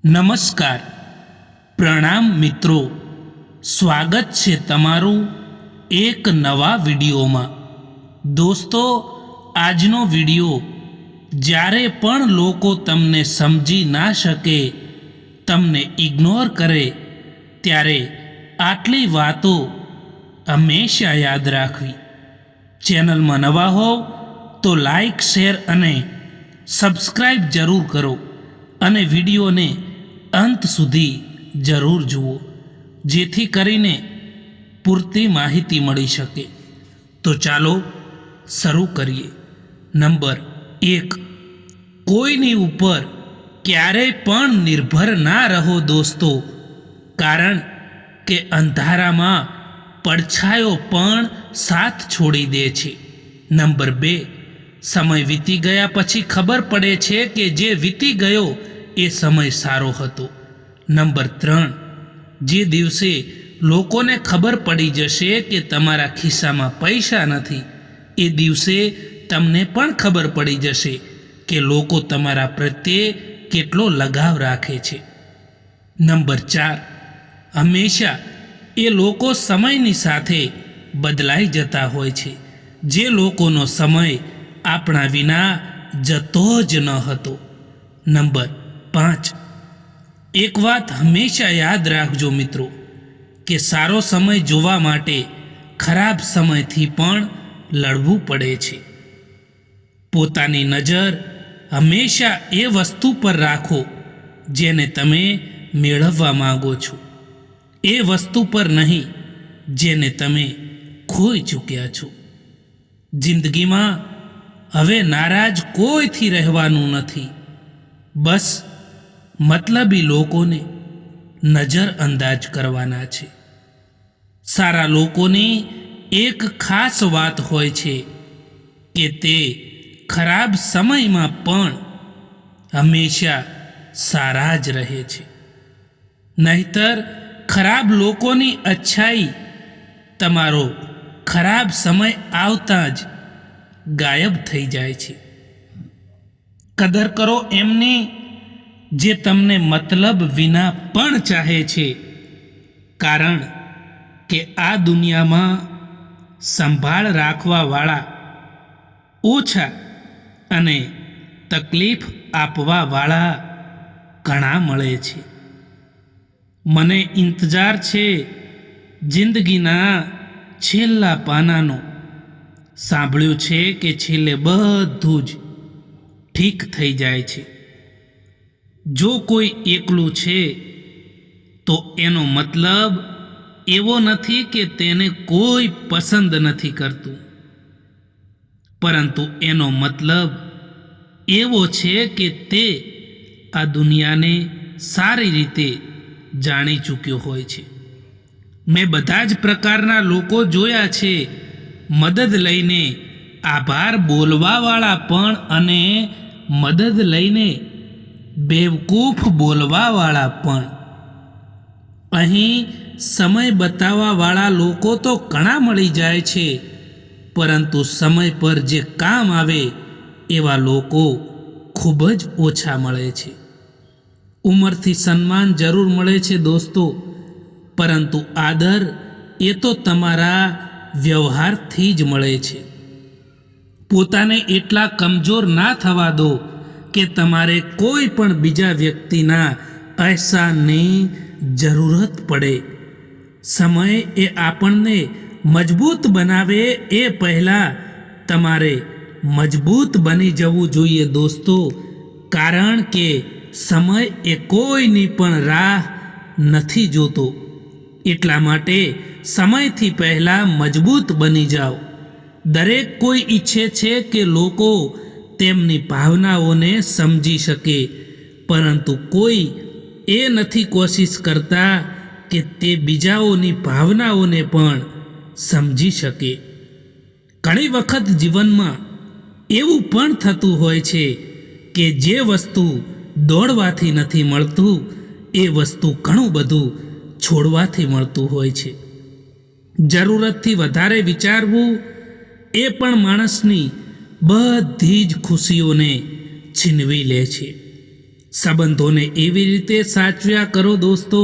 નમસ્કાર, પ્રણામ મિત્રો. સ્વાગત છે તમારું એક નવા વિડીયોમાં. દોસ્તો, આજનો વિડીયો જ્યારે પણ લોકો તમને સમજી ના શકે, તમને ઇગ્નોર કરે, ત્યારે આટલી વાતો હંમેશા યાદ રાખવી. ચેનલમાં નવા હોવ તો લાઈક, શેર અને સબસ્ક્રાઈબ જરૂર કરો અને વિડીયોને અંત સુધી જરૂર જુઓ, જેથી કરીને પૂરતી માહિતી મળી શકે. તો ચાલો શરૂ કરીએ. નંબર 1, કોઈની ઉપર ક્યારેય પણ નિર્ભર ના રહો દોસ્તો, કારણ કે અંધારામાં પડછાયો પણ સાથ છોડી દે છે. નંબર 2, સમય વીતી ગયા પછી ખબર પડે છે કે જે વીતી ગયો એ સમય સારો હતો. નંબર 3, જે દિવસે લોકોને ખબર પડી જશે કે તમારા ખિસ્સામાં પૈસા નથી, એ દિવસે તમને પણ ખબર પડી જશે કે લોકો તમારા પ્રત્યે કેટલો લગાવ રાખે છે. નંબર 4, હંમેશા એ લોકો સમયની સાથે બદલાઈ જતા હોય છે, જે લોકોનો સમય આપણા વિના જતો જ ન હતો. નંબર 5, એક વાત હંમેશા યાદ રાખજો મિત્રો, કે સારો સમય જોવા માટે ખરાબ સમયથી પણ લડવું પડે છે. પોતાની નજર હંમેશા એ વસ્તુ પર રાખો જેને તમે મેળવવા માંગો છો, એ વસ્તુ પર નહીં જેને તમે ખોઈ ચૂક્યા છો. જિંદગીમાં હવે નારાજ કોઈથી રહેવાનું નથી. બસ મતલબી લોકોને નજરઅંદાજ કરવાના છે. સારા લોકોની એક ખાસ વાત હોય છે કે તે ખરાબ સમયમાં પણ હંમેશા સારા જ રહે છે. નહીતર ખરાબ લોકોની અચ્છાઈ તમારો ખરાબ સમય આવતા જ ગાયબ થઈ જાય છે. કદર કરો એમની જે તમને મતલબ વિના પણ ચાહે છે, કારણ કે આ દુનિયામાં સંભાળ રાખવાવાળા ઓછા અને તકલીફ આપવાવાળા ઘણા મળે છે. મને ઇંતજાર છે જિંદગીના છેલ્લા પાનાનો. સાંભળ્યું છે કે છેલ્લે બધું જ ઠીક થઈ જાય છે. જો કોઈ એકલું છે તો એનો મતલબ એવો નથી કે તેને કોઈ પસંદ નથી કરતું, પરંતુ એનો મતલબ એવો છે કે તે આ દુનિયાને સારી રીતે જાણી ચૂક્યો હોય છે. મેં બધા જ પ્રકારના લોકો જોયા છે, મદદ લઈને આભાર બોલવાવાળા પણ અને મદદ લઈને બેવકૂફ બોલવાવાળા પણ. અહીં સમય બતાવવાવાળા લોકો તો ઘણા મળી જાય છે, પરંતુ સમય પર જે કામ આવે એવા લોકો ખૂબ જ ઓછા મળે છે. ઉંમરથી સન્માન જરૂર મળે છે દોસ્તો, પરંતુ આદર એ તો તમારા વ્યવહારથી જ મળે છે. પોતાને એટલા કમજોર ના થવા દો કે તમારે કોઈ પણ બીજા વ્યક્તિના અહેસાનની જરૂરત પડે. સમય એ આપણને મજબૂત બનાવે એ પહેલાં તમારે મજબૂત બની જવું જોઈએ દોસ્તો, કારણ કે સમય એ કોઈની પણ રાહ નથી જોતો. એટલા માટે સમયથી પહેલાં મજબૂત બની જાઓ. દરેક કોઈ ઈચ્છે છે કે લોકો તેમની ભાવનાઓને સમજી શકે, પરંતુ કોઈ એ નથી કોશિશ કરતા કે તે બીજાઓની ભાવનાઓને પણ સમજી શકે. ઘણી વખત જીવનમાં એવું પણ થતું હોય છે કે જે વસ્તુ દોડવાથી નથી મળતું, એ વસ્તુ ઘણું બધું છોડવાથી મળતું હોય છે. જરૂરતથી વધારે વિચારવું એ પણ માણસની બધી જ ખુશીઓને છીનવી લે છે. સંબંધોને એવી રીતે સાચવ્યા કરો દોસ્તો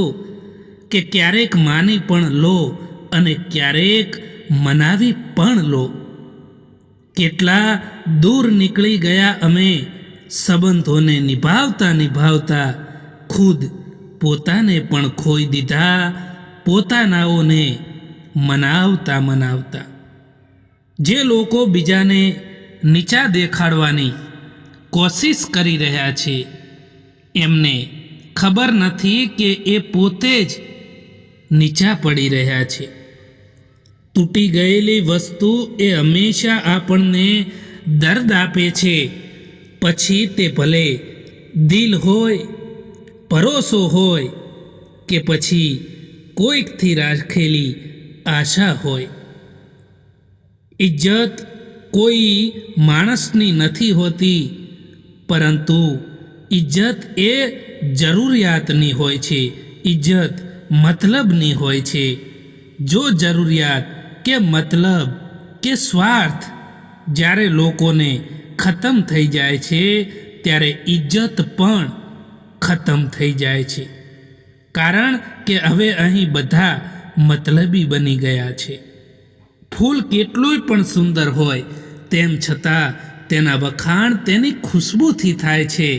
કે ક્યારેક માની પણ લો અને ક્યારેક મનાવી પણ લો. કેટલા દૂર નીકળી ગયા અમે સંબંધોને નિભાવતા નિભાવતા, ખુદ પોતાને પણ ખોઈ દીધા પોતાનાઓને મનાવતા મનાવતા. જે લોકો બીજાને નીચા દેખાડવાની કોશિશ કરી રહ્યા છે એમને ખબર નથી કે એ પોતે જ નીચા પડી રહ્યા છે. તૂટી ગયેલી વસ્તુ એ હંમેશા આપણને દર્દ આપે છે, પછી તે ભલે દિલ હોય, ભરોસો હોય કે પછી કોઈકથી રાખેલી આશા હોય. ઇજ્જત કોઈ માણસની નથી હોતી, પરંતુ ઇજ્જત એ જરૂરિયાતની હોય છે. ઇજ્જત મતલબની હોય છે. જો જરૂરિયાત કે મતલબ કે સ્વાર્થ જ્યારે લોકોને ખતમ થઈ જાય છે ત્યારે ઇજ્જત પણ ખતમ થઈ જાય છે. કારણ કે હવે અહીં બધા મતલબી બની ગયા છે. ફૂલ કેટલુંય પણ સુંદર હોય તેમ છતાં તેના વખાણ તેની ખુશ્બુથી થાય છે.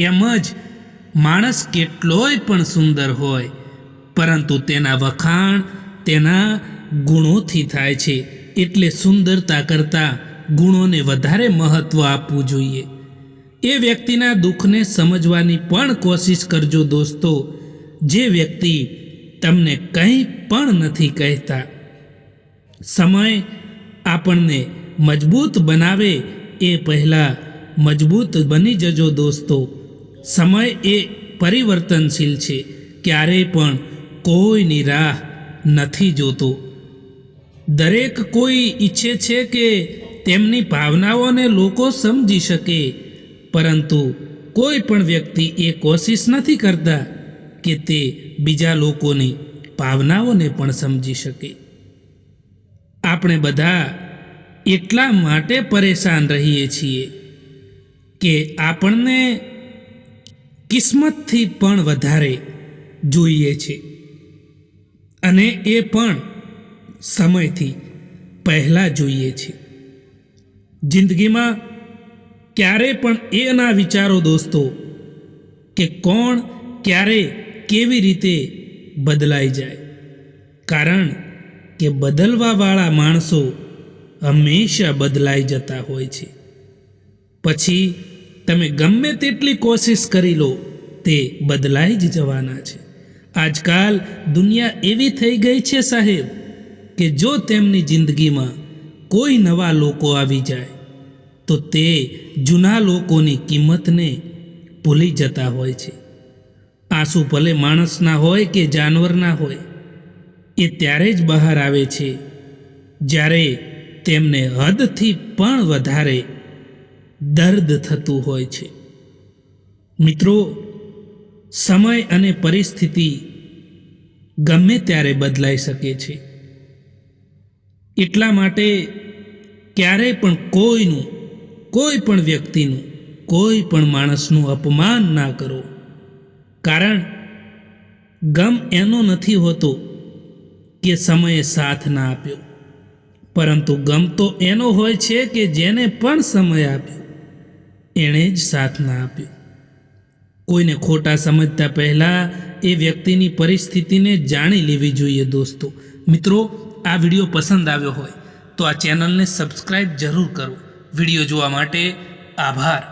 એમ જ માણસ કેટલોય પણ સુંદર હોય પરંતુ તેના વખાણ તેના ગુણોથી થાય છે. એટલે સુંદરતા કરતાં ગુણોને વધારે મહત્ત્વ આપવું જોઈએ. એ વ્યક્તિના દુઃખને સમજવાની પણ કોશિશ કરજો દોસ્તો, જે વ્યક્તિ તમને કંઈ પણ નથી કહેતા. સમય આપણને મજબૂત બનાવે એ પહેલાં મજબૂત બની જજો દોસ્તો. સમય એ પરિવર્તનશીલ છે, ક્યારેય પણ કોઈની રાહ નથી જોતો. દરેક કોઈ ઈચ્છે છે કે તેમની ભાવનાઓને લોકો સમજી શકે, પરંતુ કોઈ પણ વ્યક્તિ એ કોશિશ નથી કરતા કે તે બીજા લોકોની ભાવનાઓને પણ સમજી શકે. આપણે બધા એટલા માટે પરેશાન રહીએ છીએ કે આપણને કિસ્મતથી પણ વધારે જોઈએ છે, અને એ પણ સમયથી પહેલાં જોઈએ છે. જિંદગીમાં ક્યારે પણ એ ના વિચારો દોસ્તો કે કોણ ક્યારે કેવી રીતે બદલાઈ જાય, કારણ કે બદલવાવાળા માણસો હંમેશા બદલાઈ જતા હોય છે. પછી તમે ગમે તેટલી કોશિશ કરી લો તે બદલાઈ જ જવાના છે. આજકાલ દુનિયા એવી થઈ ગઈ છે સાહેબ કે જો તેમની જિંદગીમાં કોઈ નવા લોકો આવી જાય તો તે જૂના લોકોની કિંમતને ભૂલી જતા હોય છે. આંસુ ભલે માણસના હોય કે જાનવરના હોય, એ ત્યારે જ બહાર આવે છે જ્યારે તેમને હદથી પણ વધારે દર્દ થતું હોય છે. મિત્રો, સમય અને પરિસ્થિતિ ગમે ત્યારે બદલાઈ શકે છે. એટલા માટે ક્યારેય પણ કોઈનું, કોઈ પણ વ્યક્તિનું, કોઈ પણ માણસનું અપમાન ના કરો. કારણ ગમ એનો નથી હોતો કે સમયે સાથ ના આપ્યો, પરંતુ ગમ તો એનો હોય છે કે જેને પણ સમય આપ્યો એણે જ સાથ ના આપ્યો. કોઈને ખોટા સમજતા પહેલાં એ વ્યક્તિની પરિસ્થિતિને જાણી લેવી જોઈએ દોસ્તો. મિત્રો, આ વિડીયો પસંદ આવ્યો હોય તો આ ચેનલને સબસ્ક્રાઈબ જરૂર કરો. વિડીયો જોવા માટે આભાર.